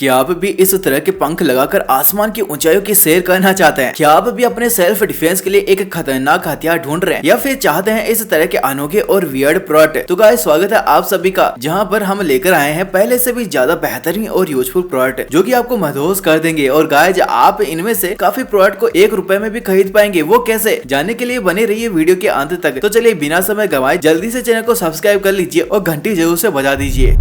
क्या आप भी इस तरह के पंख लगाकर आसमान की ऊंचाइयों की सैर करना चाहते हैं? क्या आप भी अपने सेल्फ डिफेंस के लिए एक खतरनाक हथियार ढूंढ रहे हैं या फिर चाहते हैं इस तरह के अनोखे और वियर्ड प्रोडक्ट? तो गाइस स्वागत है आप सभी का, जहां पर हम लेकर आए हैं पहले से भी ज्यादा बेहतरीन और यूजफुल प्रोडक्ट जो कि आपको मदहोश कर देंगे। और गाइस आप इनमें से काफी प्रोडक्ट को ₹1 में भी खरीद पाएंगे। वो कैसे, जानने के लिए बने रहिए वीडियो के अंत तक। तो चलिए बिना समय गंवाए जल्दी से चैनल को सब्सक्राइब कर लीजिए और घंटी जरूर से बजा दीजिए।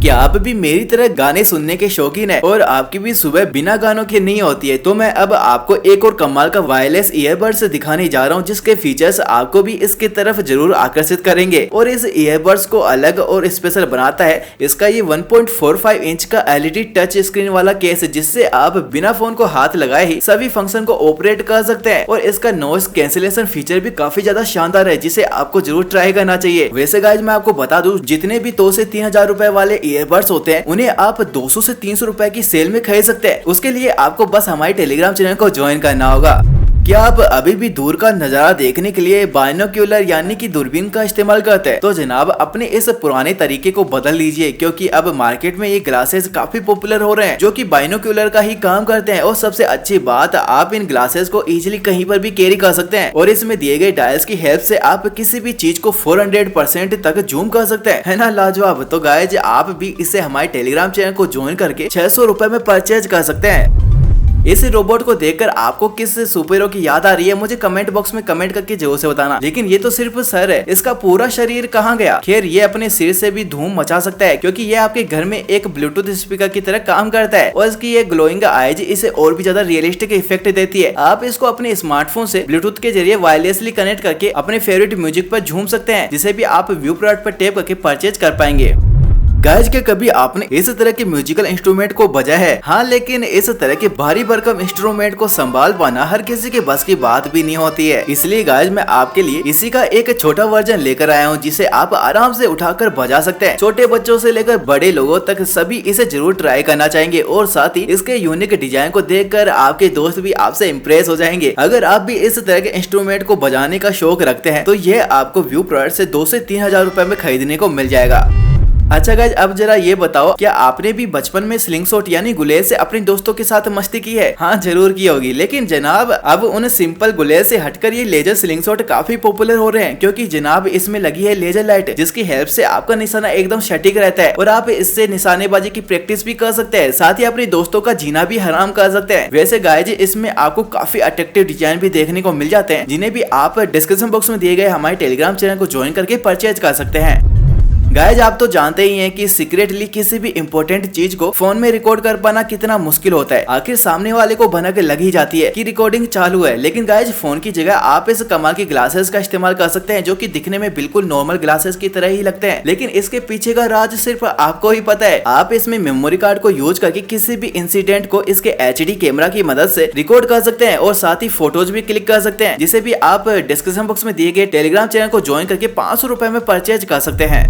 क्या आप भी मेरी तरह गाने सुनने के शौकीन है और आपकी भी सुबह बिना गानों के नहीं होती है? तो मैं अब आपको एक और कमाल का वायरलेस ईयरबड्स दिखाने जा रहा हूं, जिसके फीचर्स आपको भी इसकी तरफ जरूर आकर्षित करेंगे। और इस ईयरबड्स को अलग और स्पेशल बनाता है इसका ये 1.45 इंच का LED टच स्क्रीन वाला केस, जिससे आप बिना फोन को हाथ लगाए ही सभी फंक्शन को ऑपरेट कर सकते हैं। और इसका नॉइस कैंसिलेशन फीचर भी काफी ज्यादा शानदार है, जिसे आपको जरूर ट्राई करना चाहिए। वैसे गाइज मैं आपको बता दूं, जितने भी 2 से 3 हजार रुपए वाले ईयरबड्स होते हैं उन्हें आप 200 से 300 रुपए की सेल में खरीद सकते हैं। उसके लिए आपको बस हमारे टेलीग्राम चैनल को ज्वाइन करना होगा। क्या आप अभी भी दूर का नजारा देखने के लिए बाइनोक्यूलर यानी कि दूरबीन का इस्तेमाल करते हैं? तो जनाब अपने इस पुराने तरीके को बदल लीजिए, क्योंकि अब मार्केट में ये ग्लासेस काफी पॉपुलर हो रहे हैं जो कि बाइनोक्यूलर का ही काम करते हैं। और सबसे अच्छी बात, आप इन ग्लासेस को इजीली कहीं पर भी कैरी कर सकते हैं और इसमें दिए गए डायल्स की हेल्प से आप किसी भी चीज को 400% तक जूम कर सकते हैं। है ना लाजवाब? तो गाइज आप भी इसे हमारे टेलीग्राम चैनल को ज्वाइन करके ₹600 में परचेज कर सकते हैं। इस रोबोट को देखकर आपको किस सुपर हीरो की याद आ रही है? मुझे कमेंट बॉक्स में कमेंट करके जरूर से बताना। लेकिन ये तो सिर्फ सर है, इसका पूरा शरीर कहाँ गया? खैर ये अपने सिर से भी धूम मचा सकता है, क्योंकि ये आपके घर में एक ब्लूटूथ स्पीकर की तरह काम करता है। और इसकी ये ग्लोइंग आईज इसे और भी ज्यादा रियलिस्टिक इफेक्ट देती है। आप इसको अपने स्मार्टफोन से ब्लूटूथ के जरिए वायरलेसली कनेक्ट करके अपने फेवरेट म्यूजिक पर झूम सकते हैं, जिसे भी आप व्यू प्रोडक्ट पर टैप करके परचेज कर पाएंगे। गाइज क्या कभी आपने इस तरह के म्यूजिकल इंस्ट्रूमेंट को बजाया है? हाँ, लेकिन इस तरह के भारी भरकम इंस्ट्रूमेंट को संभाल पाना हर किसी के बस की बात भी नहीं होती है। इसलिए गाइज मैं आपके लिए इसी का एक छोटा वर्जन लेकर आया हूँ, जिसे आप आराम से उठाकर बजा सकते हैं। छोटे बच्चों से लेकर बड़े लोगों तक सभी इसे जरूर ट्राई करना चाहेंगे। और साथ ही इसके यूनिक डिजाइन को देखकर आपके दोस्त भी आपसे इम्प्रेस हो जाएंगे। अगर आप भी इस तरह के इंस्ट्रूमेंट को बजाने का शौक रखते हैं तो यह आपको व्यू प्रोडक्ट से 2 से 3 हजार रुपए में खरीदने को मिल जाएगा। अच्छा गाइज अब जरा ये बताओ, क्या आपने भी बचपन में स्लिंग शॉट यानी गुलेल से अपने दोस्तों के साथ मस्ती की है? हाँ जरूर की होगी। लेकिन जनाब अब उन सिंपल गुलेल से हटकर ये लेजर स्लिंग शॉट काफी पॉपुलर हो रहे हैं, क्योंकि जनाब इसमें लगी है लेजर लाइट, जिसकी हेल्प से आपका निशाना एकदम सटीक रहता है और आप इससे निशानेबाजी की प्रैक्टिस भी कर सकते हैं। साथ ही अपने दोस्तों का जीना भी हराम कर सकते हैं। वैसे गाइज इसमें आपको काफी अट्रैक्टिव डिजाइन भी देखने को मिल जाते हैं, जिन्हें भी आप डिस्क्रिप्शन बॉक्स में दिए गए हमारे टेलीग्राम चैनल को ज्वाइन करके परचेज कर सकते हैं। गाइज आप तो जानते ही हैं कि सीक्रेटली किसी भी इम्पोर्टेंट चीज को फोन में रिकॉर्ड कर पाना कितना मुश्किल होता है। आखिर सामने वाले को भनक लग ही जाती है कि रिकॉर्डिंग चालू है। लेकिन गाइज फोन की जगह आप इस कमाल की ग्लासेस का इस्तेमाल कर सकते हैं, जो कि दिखने में बिल्कुल नॉर्मल ग्लासेस की तरह ही लगते हैं। लेकिन इसके पीछे का राज सिर्फ आपको ही पता है। आप इसमें मेमोरी कार्ड को यूज करके किसी भी इंसिडेंट को इसके HD कैमरा की मदद से रिकॉर्ड कर सकते हैं और साथ ही फोटोज भी क्लिक कर सकते हैं, जिसे भी आप डिस्क्रिप्शन बॉक्स में दिए गए टेलीग्राम चैनल को ज्वाइन करके ₹500 में परचेज कर सकते हैं।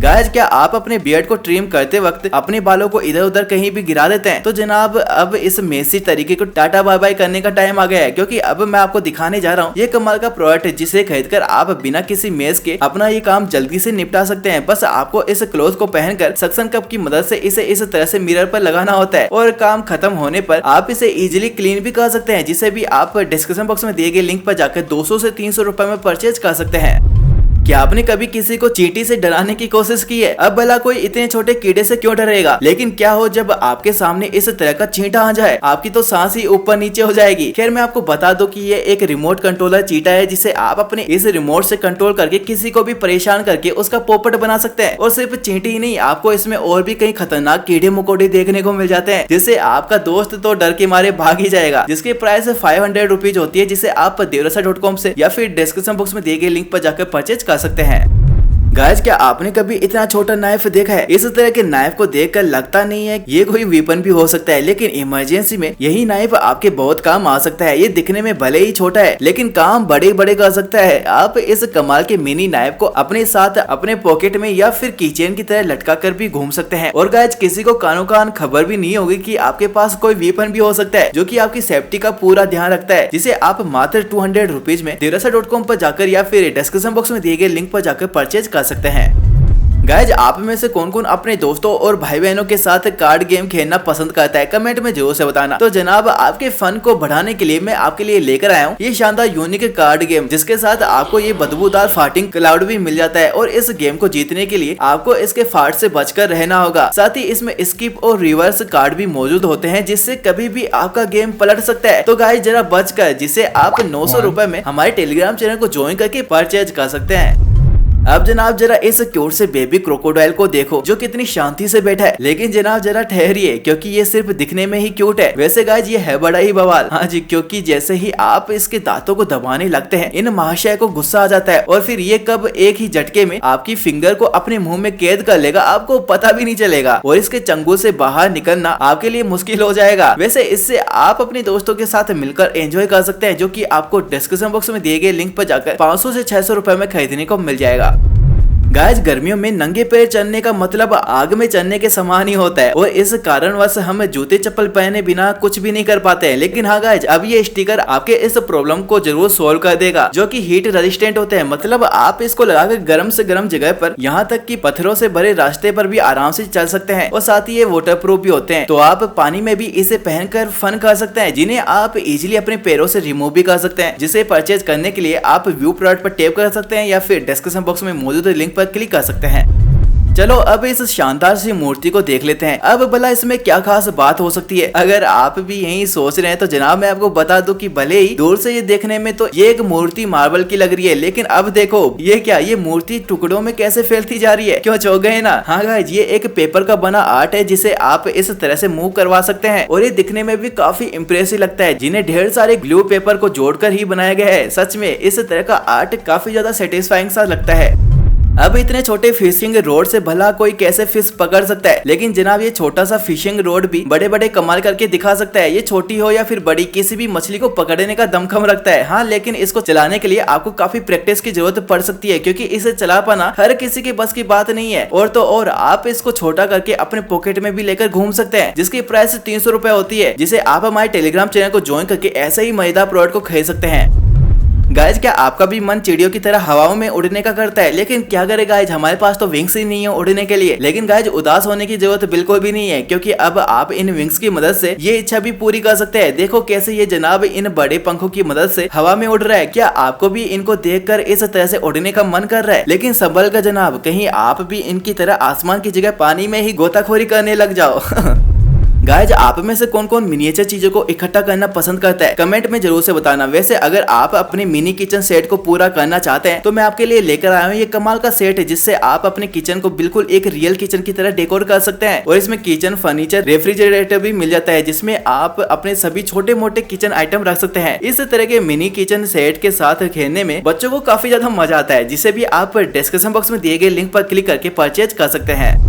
गाइज क्या आप अपने बियर्ड को ट्रिम करते वक्त अपने बालों को इधर उधर कहीं भी गिरा देते हैं? तो जनाब अब इस मेसी तरीके को टाटा बाय बाय करने का टाइम आ गया है, क्योंकि अब मैं आपको दिखाने जा रहा हूँ ये कमाल का प्रोडक्ट, जिसे खरीदकर आप बिना किसी मेज के अपना ये काम जल्दी से निपटा सकते हैं। बस आपको इस क्लोथ को पहनकर सक्शन कप की मदद से इसे इस तरह से मिरर पर लगाना होता है और काम खत्म होने पर आप इसे इजिली क्लीन भी कर सकते हैं, जिसे भी आप डिस्क्रिप्शन बॉक्स में दिए गए लिंक पर जाकर 200 से 300 रुपए में परचेज कर सकते हैं। क्या आपने कभी किसी को चींटी से डराने की कोशिश की है? अब भला कोई इतने छोटे कीड़े से क्यों डरेगा? लेकिन क्या हो जब आपके सामने इस तरह का चींटा आ जाए, आपकी तो सांस ही ऊपर नीचे हो जाएगी। खैर मैं आपको बता दूं कि ये एक रिमोट कंट्रोलर चींटा है, जिसे आप अपने इस रिमोट से कंट्रोल करके किसी को भी परेशान करके उसका पोपट बना सकते हैं। और सिर्फ चींटी ही नहीं, आपको इसमें और भी कई खतरनाक कीड़े मकोड़े देखने को मिल जाते हैं, जिससे आपका दोस्त तो डर के मारे भाग ही जाएगा। जिसकी प्राइस 500 रुपीज होती है, जिसे आप devrasa.com से या फिर डिस्क्रिप्शन बॉक्स में दिए गए लिंक पर जाकर परचेज कर सकते हैं। गाइज क्या आपने कभी इतना छोटा नाइफ देखा है? इस तरह के नाइफ को देखकर लगता नहीं है ये कोई वेपन भी हो सकता है, लेकिन इमरजेंसी में यही नाइफ आपके बहुत काम आ सकता है। ये दिखने में भले ही छोटा है, लेकिन काम बड़े बड़े कर सकता है। आप इस कमाल के मिनी नाइफ को अपने साथ अपने पॉकेट में या फिर कीचेन की तरह लटका कर भी घूम सकते हैं। और गाइज किसी को कानों कान खबर भी नहीं होगी कि आपके पास कोई वेपन भी हो सकता है, जो कि आपकी सेफ्टी का पूरा ध्यान रखता है, जिसे आप मात्र 200 रुपीज में devrasa.com पर जाकर या फिर डिस्क्रिप्शन बॉक्स में दिए गए लिंक पर जाकर परचेज कर सकते हैं। गाइज आप में से कौन कौन अपने दोस्तों और भाई बहनों के साथ कार्ड गेम खेलना पसंद करता है, कमेंट में जरूर से बताना। तो जनाब आपके फन को बढ़ाने के लिए मैं आपके लिए लेकर आया हूँ ये शानदार यूनिक कार्ड गेम, जिसके साथ आपको ये बदबूदार फार्टिंग क्लाउड भी मिल जाता है। और इस गेम को जीतने के लिए आपको इसके फार्ट से बचकर रहना होगा। साथ ही इसमें स्किप और रिवर्स कार्ड भी मौजूद होते हैं, जिससे कभी भी आपका गेम पलट सकता है। तो गाइज जरा बचकर, जिसे आप 900 रुपए में हमारे टेलीग्राम चैनल को ज्वाइन करके परचेज कर सकते हैं। अब जनाब जरा इस क्यूट से बेबी क्रोकोडाइल को देखो जो कितनी शांति से बैठा है। लेकिन जनाब जरा ठहरिए, क्योंकि ये सिर्फ दिखने में ही क्यूट है। वैसे गाइज ये है बड़ा ही बवाल। हाँ जी, क्योंकि जैसे ही आप इसके दांतों को दबाने लगते हैं इन महाशय को गुस्सा आ जाता है और फिर ये कब एक ही झटके में आपकी फिंगर को अपने मुंह में कैद कर लेगा आपको पता भी नहीं चलेगा। और इसके चंगुल से बाहर निकलना आपके लिए मुश्किल हो जाएगा। वैसे इससे आप अपने दोस्तों के साथ मिलकर एंजॉय कर सकते हैं, जो की आपको डिस्क्रिप्शन बॉक्स में दिए गए लिंक पर जाकर 500 से 600 रुपए में खरीदने को मिल जाएगा। गाइस गर्मियों में नंगे पैर चलने का मतलब आग में चलने के समान ही होता है और इस कारणवश हम जूते चप्पल पहने बिना कुछ भी नहीं कर पाते हैं। लेकिन हाँ गाइस अब ये स्टिकर आपके इस प्रॉब्लम को जरूर सोल्व कर देगा, जो कि हीट रेजिस्टेंट होते हैं। मतलब आप इसको लगाकर गर्म से गर्म जगह पर, यहाँ तक कि पत्थरों से भरे रास्ते पर भी आराम से चल सकते हैं। और साथ ही ये वाटर प्रूफ भी होते हैं, तो आप पानी में भी इसे पहनकर फन कर सकते हैं, जिन्हें आप इजिली अपने पैरों से रिमूव भी कर सकते हैं। जिसे परचेज करने के लिए आप व्यू प्रोडक्ट पर टैप कर सकते हैं या फिर डिस्क्रिप्शन बॉक्स में मौजूद लिंक पर क्लिक कर सकते हैं। चलो अब इस शानदार सी मूर्ति को देख लेते हैं। अब भला इसमें क्या खास बात हो सकती है। अगर आप भी यही सोच रहे हैं तो जनाब मैं आपको बता दूं कि भले ही दूर से ये देखने में तो ये एक मूर्ति मार्बल की लग रही है, लेकिन अब देखो ये क्या, ये मूर्ति टुकड़ों में कैसे फैलती जा रही है। क्यों चौंक गए ना। हाँ गाइस ये एक पेपर का बना आर्ट है, जिसे आप इस तरह से मूव करवा सकते हैं और ये दिखने में भी काफी इम्प्रेसिव लगता है, जिन्हें ढेर सारे ग्लू पेपर को जोड़कर ही बनाया गया है। सच में इस तरह का आर्ट काफी ज्यादा सेटिस्फाइंग सा लगता है। अब इतने छोटे फिशिंग रोड से भला कोई कैसे फिश पकड़ सकता है, लेकिन जनाब ये छोटा सा फिशिंग रोड भी बड़े बड़े कमाल करके दिखा सकता है। ये छोटी हो या फिर बड़ी, किसी भी मछली को पकड़ने का दमखम रखता है। हाँ लेकिन इसको चलाने के लिए आपको काफी प्रैक्टिस की जरूरत पड़ सकती है, क्योंकि इसे चला पाना हर किसी के बस की बात नहीं है। और तो और आप इसको छोटा करके अपने पॉकेट में भी लेकर घूम सकते हैं, जिसकी प्राइस 300 रुपए होती है, जिसे आप हमारे टेलीग्राम चैनल को ज्वाइन करके ऐसे ही मजेदार प्रोडक्ट को खरीद सकते हैं। गाइज क्या आपका भी मन चिड़ियों की तरह हवाओं में उड़ने का करता है, लेकिन क्या करे गाइज हमारे पास तो विंग्स ही नहीं है उड़ने के लिए। लेकिन गाइज उदास होने की जरूरत बिल्कुल भी नहीं है, क्योंकि अब आप इन विंग्स की मदद से ये इच्छा भी पूरी कर सकते हैं। देखो कैसे ये जनाब इन बड़े पंखों की मदद से हवा में उड़ रहा है। क्या आपको भी इनको देखकर इस तरह से उड़ने का मन कर रहा है? लेकिन संभल कर जनाब, कहीं आप भी इनकी तरह आसमान की जगह पानी में ही गोताखोरी करने लग जाओ। गाइज आप में से कौन कौन मिनिएचर चीजों को इकट्ठा करना पसंद करता है, कमेंट में जरूर से बताना। वैसे अगर आप अपने मिनी किचन सेट को पूरा करना चाहते हैं तो मैं आपके लिए लेकर आया हूँ ये कमाल का सेट है, जिससे आप अपने किचन को बिल्कुल एक रियल किचन की तरह डेकोर कर सकते हैं। और इसमें किचन फर्नीचर, रेफ्रिजरेटर भी मिल जाता है, जिसमें आप अपने सभी छोटे मोटे किचन आइटम रख सकते हैं। इस तरह के मिनी किचन सेट के साथ खेलने में बच्चों को काफी ज्यादा मजा आता है, जिसे भी आप डिस्क्रिप्शन बॉक्स में दिए गए लिंक पर क्लिक करके परचेज कर सकते हैं।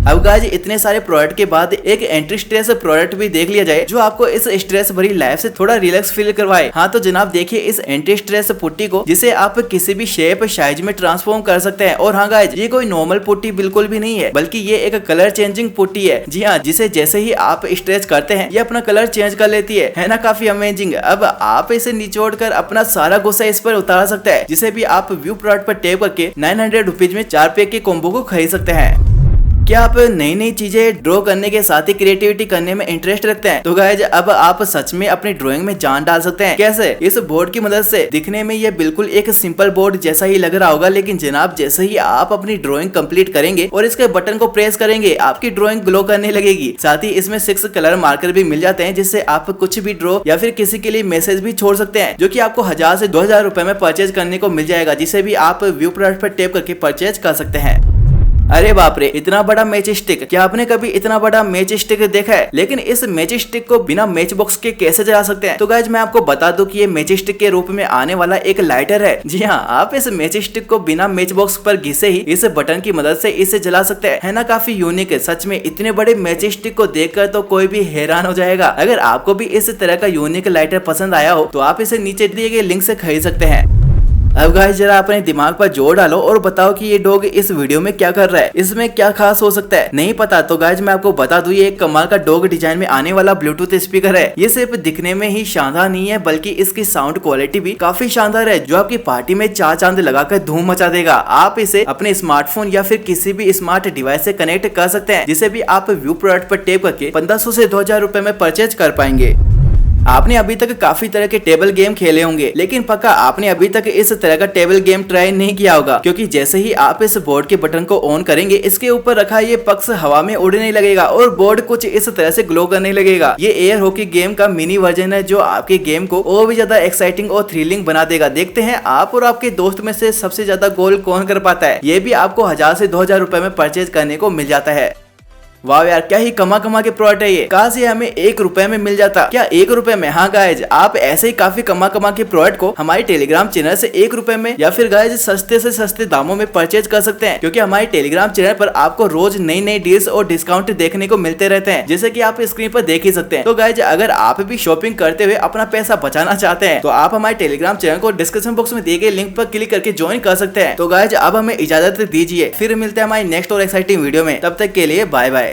अब गाइस इतने सारे प्रोडक्ट के बाद एक एंटी स्ट्रेस प्रोडक्ट भी देख लिया जाए, जो आपको इस स्ट्रेस भरी लाइफ से थोड़ा रिलैक्स फील करवाए। हाँ तो जनाब देखिए इस एंटी स्ट्रेस पुट्टी को, जिसे आप किसी भी शेप साइज में ट्रांसफॉर्म कर सकते हैं। और हाँ गाइस ये कोई नॉर्मल पुट्टी बिल्कुल भी नहीं है, बल्कि ये एक कलर चेंजिंग पुट्टी है। जी हाँ, जिसे जैसे ही आप स्ट्रेच करते हैं ये अपना कलर चेंज कर लेती है ना। काफी अमेजिंग। अब आप इसे निचोड़ कर अपना सारा गुस्सा इस पर उतार सकते हैं, जिसे भी आप व्यू प्रोडक्ट पर टैप करके 900 रुपीज में 4 पैक के कॉम्बो को खरीद सकते हैं। क्या आप नई नई चीजें ड्रॉ करने के साथ ही क्रिएटिविटी करने में इंटरेस्ट रखते हैं? तो गाइज अब आप सच में अपनी ड्राइंग में जान डाल सकते हैं। कैसे? इस बोर्ड की मदद से। दिखने में ये बिल्कुल एक सिंपल बोर्ड जैसा ही लग रहा होगा, लेकिन जनाब जैसे ही आप अपनी ड्राइंग कंप्लीट करेंगे और इसके बटन को प्रेस करेंगे आपकी ड्राइंग ग्लो करने लगेगी। साथ ही इसमें 6 कलर मार्कर भी मिल जाते हैं, जिससे आप कुछ भी ड्रॉ या फिर किसी के लिए मैसेज भी छोड़ सकते हैं, जो कि आपको 1000 से 2000 रुपए में परचेज करने को मिल जाएगा, जिसे भी आप व्यू प्रोडक्ट पर टैप करके परचेज कर सकते हैं। अरे बाप रे, इतना बड़ा मैच स्टिक! क्या आपने कभी इतना बड़ा मैच स्टिक देखा है? लेकिन इस मैच स्टिक को बिना मैच बॉक्स के कैसे जला सकते हैं? तो गाइज मैं आपको बता दूं कि ये मैच स्टिक के रूप में आने वाला एक लाइटर है। जी हाँ, आप इस मैच स्टिक को बिना मैच बॉक्स पर घिसे ही इस बटन की मदद से इसे जला सकते हैं। है ना काफी यूनिक है। सच में इतने बड़े मैच स्टिक को देखकर तो कोई भी हैरान हो जाएगा। अगर आपको भी इस तरह का यूनिक लाइटर पसंद आया हो तो आप इसे नीचे दिए गए लिंक से खरीद सकते हैं। अब गाइस जरा अपने दिमाग पर जोर डालो और बताओ कि ये डॉग इस वीडियो में क्या कर रहा है, इसमें क्या खास हो सकता है। नहीं पता तो गाइस मैं आपको बता दूं, ये एक कमाल का डॉग डिजाइन में आने वाला ब्लूटूथ स्पीकर है। ये सिर्फ दिखने में ही शानदार नहीं है बल्कि इसकी साउंड क्वालिटी भी काफी शानदार है, जो आपकी पार्टी में चार चांद लगाकर धूम मचा देगा। आप इसे अपने स्मार्टफोन या फिर किसी भी स्मार्ट डिवाइस से कनेक्ट कर सकते हैं, जिसे भी आप व्यू प्रोडक्ट पर टेप करके 1500 से 2000 रुपए में परचेज कर पाएंगे। आपने अभी तक काफी तरह के टेबल गेम खेले होंगे, लेकिन पक्का आपने अभी तक इस तरह का टेबल गेम ट्राई नहीं किया होगा, क्योंकि जैसे ही आप इस बोर्ड के बटन को ऑन करेंगे, इसके ऊपर रखा ये पक्स हवा में उड़ने लगेगा और बोर्ड कुछ इस तरह से ग्लो करने लगेगा। ये एयर हॉकी गेम का मिनी वर्जन है, जो आपके गेम को और भी ज्यादा एक्साइटिंग और थ्रिलिंग बना देगा। देखते हैं आप और आपके दोस्त में से सबसे ज्यादा गोल कौन कर पाता है। ये भी आपको 1000 से 2000 रुपए में परचेज करने को मिल जाता है। वाह यार, क्या ही कमा के प्रोडक्ट है ये। काश ये हमें 1 रुपए में मिल जाता। क्या 1 रुपए में? हाँ गाइज, आप ऐसे ही काफी कमा के प्रोडक्ट को हमारे टेलीग्राम चैनल से 1 रुपए में या फिर गाइज सस्ते से सस्ते दामों में परचेज कर सकते हैं, क्योंकि हमारे टेलीग्राम चैनल पर आपको रोज नई डील्स और डिस्काउंट देखने को मिलते रहते हैं, जैसे कि आप स्क्रीन पर देख ही सकते हैं। तो गाइज अगर आप भी शॉपिंग करते हुए अपना पैसा बचाना चाहते हैं, तो आप हमारे टेलीग्राम चैनल को डिस्क्रिप्शन बॉक्स में दिए गए लिंक पर क्लिक करके ज्वाइन कर सकते हैं। तो गाइज अब हमें इजाजत दीजिए, फिर मिलते हैं हमारी नेक्स्ट और एक्साइटिंग वीडियो में। तब तक के लिए बाय बाय।